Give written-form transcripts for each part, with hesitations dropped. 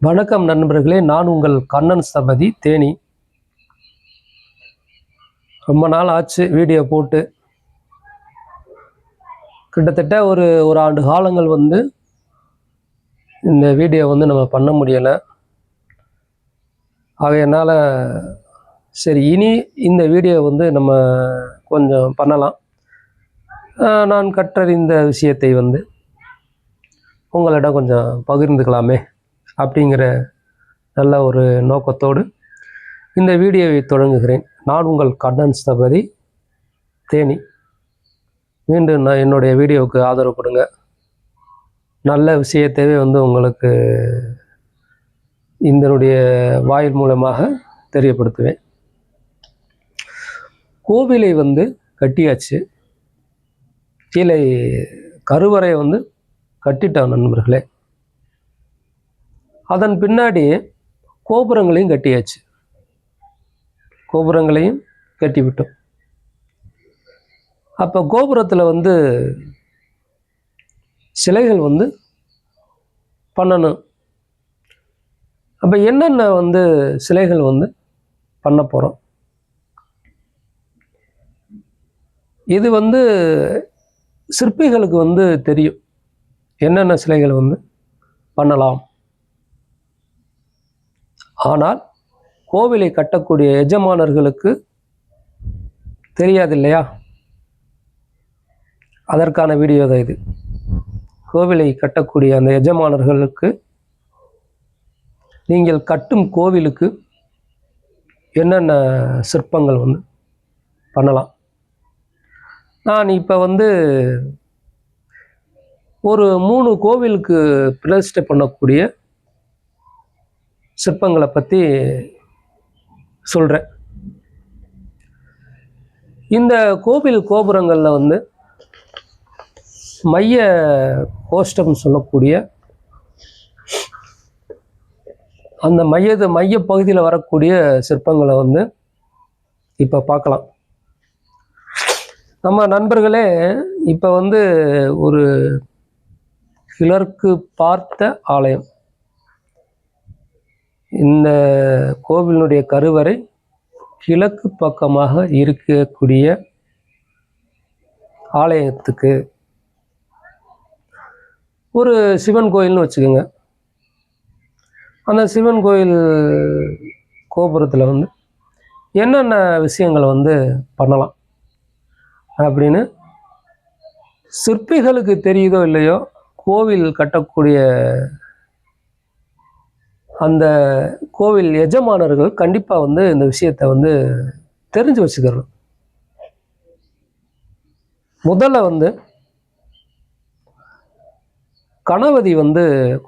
வணக்கம் நண்பர்களே, நான் உங்கள் கண்ணன் ஸ்தபதி தேனி. ரொம்ப நாள் ஆச்சு வீடியோ போட்டு. கிட்டத்தட்ட ஒரு ஆண்டு காலங்கள் இந்த வீடியோ நம்ம பண்ண முடியலை. ஆகையினால் சரி, இனி இந்த வீடியோ நம்ம கொஞ்சம் பண்ணலாம். நான் கற்றறிந்த விஷயத்தை உங்களிடம் கொஞ்சம் பகிர்ந்துக்கலாமே அப்படிங்கிற நல்ல ஒரு நோக்கத்தோடு இந்த வீடியோவை தொடங்குகிறேன். நான் உங்கள் கண்ணன் ஸ்தபதி தேனி. மீண்டும் என்னுடைய வீடியோவுக்கு ஆதரவு கொடுங்க. நல்ல விஷயத்தையே உங்களுக்கு இதனுடைய வாயில் மூலமாக தெரியப்படுத்துவேன். கோவிலை கட்டியாச்சு. கீழே கருவறை கட்டிட்டோம் நண்பர்களே. அதன் பின்னாடி கோபுரங்களையும் கட்டியாச்சு. கோபுரங்களையும் கட்டிவிட்டோம். அப்போ கோபுரத்தில் சிலைகள் பண்ணணும். அப்போ என்னென்ன சிலைகள் பண்ண போகிறோம். இது சிற்பிகளுக்கு தெரியும் என்னென்ன சிலைகள் பண்ணலாம். ஆனால் கோவிலை கட்டக்கூடிய எஜமானர்களுக்கு தெரியாது இல்லையா? அதற்கான வீடியோ தான் இது. கோவிலை கட்டக்கூடிய அந்த எஜமானர்களுக்கு நீங்கள் கட்டும் கோவிலுக்கு என்னென்ன சிற்பங்கள் பண்ணலாம். நான் இப்போ ஒரு 3 கோவிலுக்கு பிரதிஷ்டை பண்ணக்கூடிய சிற்பங்களை பற்றி சொல்கிறேன். இந்த கோவில் கோபுரங்களில் மைய கோஷ்டம் சொல்லக்கூடிய அந்த மைய பகுதியில் வரக்கூடிய சிற்பங்களை இப்போ பார்க்கலாம். நம்ம நண்பர்களே, இப்போ ஒரு கிழக்கு பார்த்த ஆலயம். இந்த கோவிலினுடைய கருவறை கிழக்கு பக்கமாக இருக்கக்கூடிய ஆலயத்துக்கு ஒரு சிவன் கோயில்னு வச்சுக்கோங்க. அந்த சிவன் கோயில் கோபுரத்தில் என்னென்ன விஷயங்களை பண்ணலாம் அப்படின்னு சிற்பிகளுக்கு தெரியுதோ இல்லையோ, கோவில் கட்டக்கூடிய அந்த கோவில் எஜமானர்கள் கண்டிப்பாக இந்த விஷயத்தை தெரிஞ்சு வச்சுக்கிறோம். முதல்ல கணபதி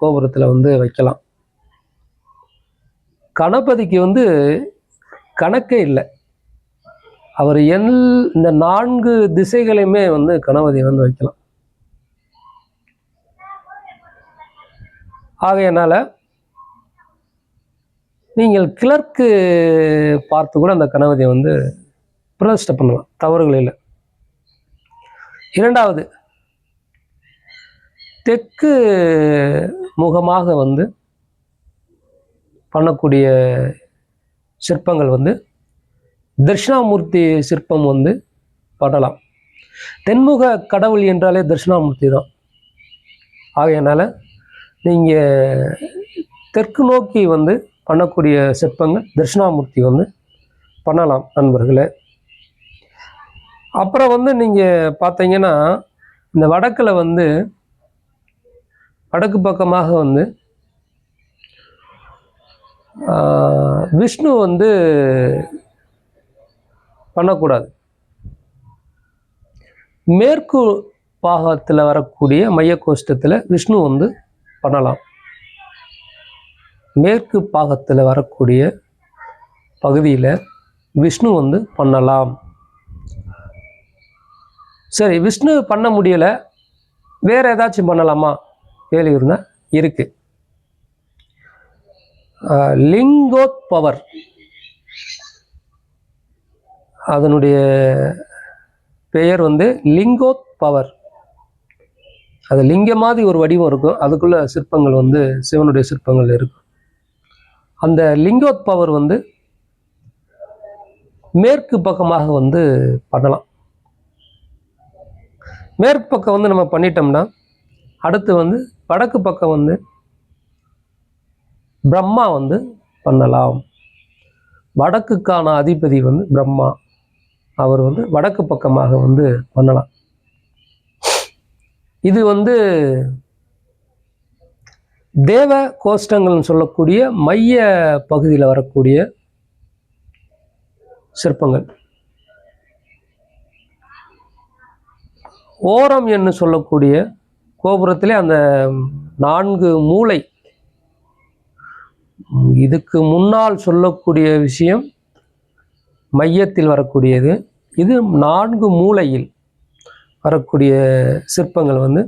கோபுரத்தில் வைக்கலாம். கணபதிக்கு கணக்கே இல்லை. அவர் இந்த 4 திசைகளையுமே கணபதி வைக்கலாம். ஆகையினால நீங்கள் கிழக்கு பார்த்து கூட அந்த கணபதியை பிரதிஷ்டை பண்ணலாம், தவறுகள் இல்லை. இரண்டாவது, தெற்கு முகமாக பண்ணக்கூடிய சிற்பங்கள் தட்சிணாமூர்த்தி சிற்பம் பண்ணலாம். தென்முக கடவுள் என்றாலே தட்சிணாமூர்த்தி தான். ஆகையினால நீங்கள் தெற்கு நோக்கி பண்ணக்கூடிய சிற்பங்கள் தட்சிணாமூர்த்தி பண்ணலாம் நண்பர்களே. அப்புறம் நீங்கள் பார்த்தீங்கன்னா, இந்த வடக்கில் வடக்கு பக்கமாக விஷ்ணு பண்ணக்கூடாது. மேற்கு பாகத்தில் வரக்கூடிய மைய கோஷ்டத்தில் விஷ்ணு பண்ணலாம். மேற்கு பாகத்தில் வரக்கூடிய பகுதியில் விஷ்ணு பண்ணலாம். சரி, விஷ்ணு பண்ண முடியலை, வேறு ஏதாச்சும் பண்ணலாமா கேள்வி இருந்தால் இருக்குது. லிங்கோத்பவர், அதனுடைய பெயர் லிங்கோத்பவர். அது லிங்க மாதிரி ஒரு வடிவம் இருக்கும். அதுக்குள்ள சிற்பங்கள் சிவனுடைய சிற்பங்கள் இருக்கும். அந்த லிங்கோத்பவர் வந்து மேற்கு பக்கமாக வந்து பண்ணலாம். மேற்கு பக்கம் வந்து நம்ம பண்ணிட்டோம்னா அடுத்து வந்து வடக்கு பக்கம் வந்து பிரம்மா வந்து பண்ணலாம். வடக்குக்கான அதிபதி வந்து பிரம்மா, அவர் வந்து வடக்கு பக்கமாக வந்து பண்ணலாம். இது வந்து தேவ கோஷ்டங்கள்னு சொல்லக்கூடிய மைய பகுதியில் வரக்கூடிய சிற்பங்கள். ஓரம் என்று சொல்லக்கூடிய கோபுரத்திலே அந்த 4 மூலை, இதுக்கு முன்னால் சொல்லக்கூடிய விஷயம் மையத்தில் வரக்கூடியது. இது 4 மூலையில் வரக்கூடிய சிற்பங்கள் வந்து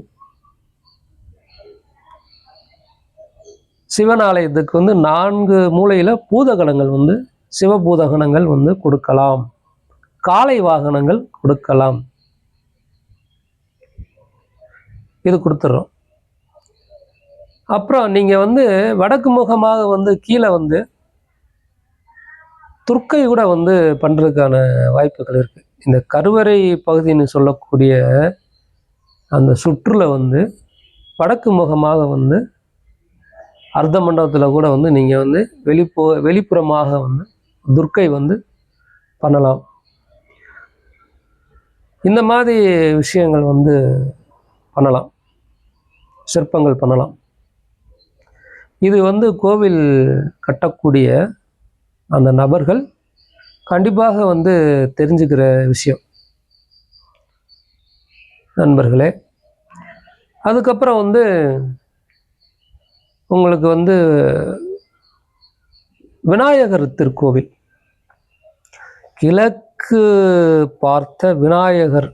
சிவன் ஆலயத்துக்கு வந்து 4 மூலையில் பூதகணங்கள் வந்து சிவபூதகணங்கள் வந்து கொடுக்கலாம், காளை வாகனங்கள் கொடுக்கலாம். இது கொடுத்துட்றோம். அப்புறம் நீங்கள் வந்து வடக்கு முகமாக வந்து கீழே வந்து துர்க்கை கூட வந்து பண்ணுறதுக்கான வாய்ப்புகள் இருக்குது. இந்த கருவறை பகுதின்னு சொல்லக்கூடிய அந்த சுற்றுல வந்து வடக்கு முகமாக வந்து அர்த்த மண்டபத்தில் கூட வந்து நீங்கள் வந்து வெளிப்புறமாக வந்து துர்க்கை வந்து பண்ணலாம். இந்த மாதிரி விஷயங்கள் வந்து பண்ணலாம், சிற்பங்கள் பண்ணலாம். இது வந்து கோவில் கட்டக்கூடிய அந்த நபர்கள் கண்டிப்பாக வந்து தெரிஞ்சுக்கிற விஷயம் நண்பர்களே. அதுக்கப்புறம் வந்து உங்களுக்கு வந்து விநாயகர் திருக்கோவில், கிழக்கு பார்த்த விநாயகர்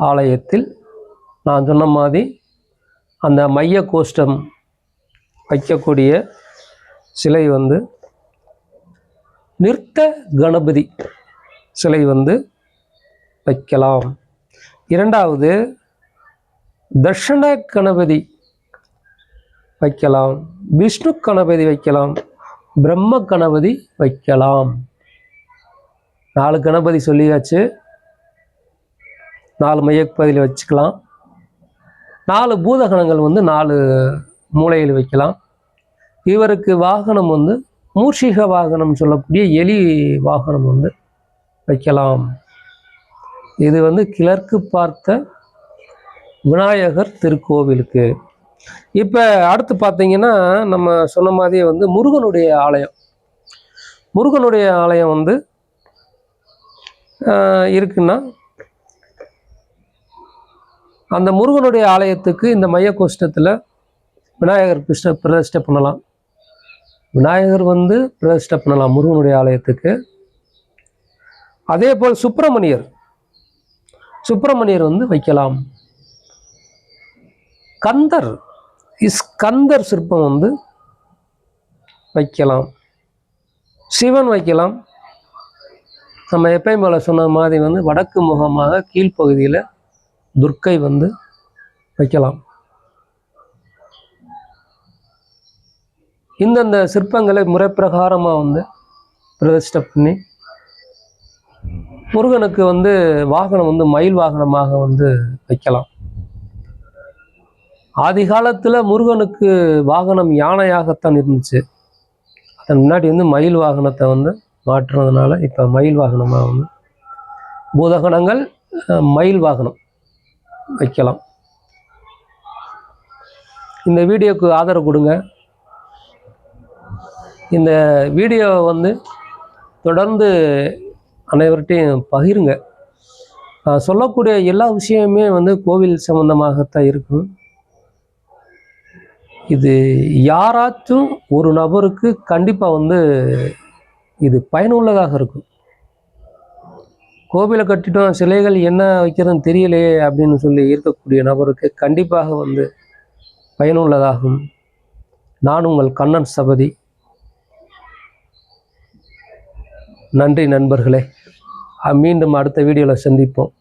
ஆலயத்தில் நான் சொன்ன மாதிரி அந்த மைய கோஷ்டம் வைக்கக்கூடிய சிலை வந்து நிறுத்த கணபதி சிலை வந்து வைக்கலாம். இரண்டாவது தர்ஷன கணபதி வைக்கலாம், விஷ்ணு கணபதி வைக்கலாம், பிரம்ம கணபதி வைக்கலாம். 4 கணபதி சொல்லியாச்சு, 4 மையப்பகுதியில் வச்சுக்கலாம். 4 பூதகணங்கள் வந்து 4 மூலையில் வைக்கலாம். இவருக்கு வாகனம் வந்து மூஷிக வாகனம் சொல்லக்கூடிய எலி வாகனம் வந்து வைக்கலாம். இது வந்து கிழக்கு பார்த்த விநாயகர் திருக்கோவிலுக்கு. இப்போ அடுத்து பார்த்தீங்கன்னா நம்ம சொன்ன மாதிரியே வந்து முருகனுடைய ஆலயம், முருகனுடைய ஆலயம் வந்து இருக்குன்னா அந்த முருகனுடைய ஆலயத்துக்கு இந்த மைய கோஷ்டத்தில் விநாயகர் பிரதிஷ்டை பண்ணலாம். விநாயகர் வந்து பிரதிஷ்டை பண்ணலாம் முருகனுடைய ஆலயத்துக்கு. அதே போல் சுப்பிரமணியர் வந்து வைக்கலாம். ஸ்கந்தர் சிற்பம் வந்து வைக்கலாம். சிவன் வைக்கலாம். நம்ம எப்பயும் போல சொன்ன மாதிரி வந்து வடக்கு முகமாக கீழ்ப்பகுதியில் துர்க்கை வந்து வைக்கலாம். இந்தந்த சிற்பங்களை முறைப்பிரகாரமாக வந்து பிரதிஷ்டை பண்ணி முருகனுக்கு வந்து வாகனம் வந்து மயில் வாகனமாக வந்து வைக்கலாம். ஆதி காலத்தில் முருகனுக்கு வாகனம் யானையாகத்தான் இருந்துச்சு. அதன் முன்னாடி வந்து மயில் வாகனத்தை வந்து மாற்றுறதுனால இப்போ மயில் வாகனமாக வந்து பூதகணங்கள் மயில் வாகனம் வைக்கலாம். இந்த வீடியோவுக்கு ஆதரவு கொடுங்க. இந்த வீடியோ வந்து தொடர்ந்து அனைவர்கிட்டையும் பகிருங்க. சொல்லக்கூடிய எல்லா விஷயமுமே வந்து கோவில் சம்பந்தமாகத்தான் இருக்கும். இது யாராச்சும் ஒரு நபருக்கு கண்டிப்பாக வந்து இது பயனுள்ளதாக இருக்கும். கோவிலை கட்டிட்டோம், சிலைகள் என்ன வைக்கிறதுன்னு தெரியலையே அப்படின்னு சொல்லி இருக்கக்கூடிய நபருக்கு கண்டிப்பாக வந்து பயனுள்ளதாகும். நான் உங்கள் கண்ணன் சபதி. நன்றி நண்பர்களே. மீண்டும் அடுத்த வீடியோவில் சந்திப்போம்.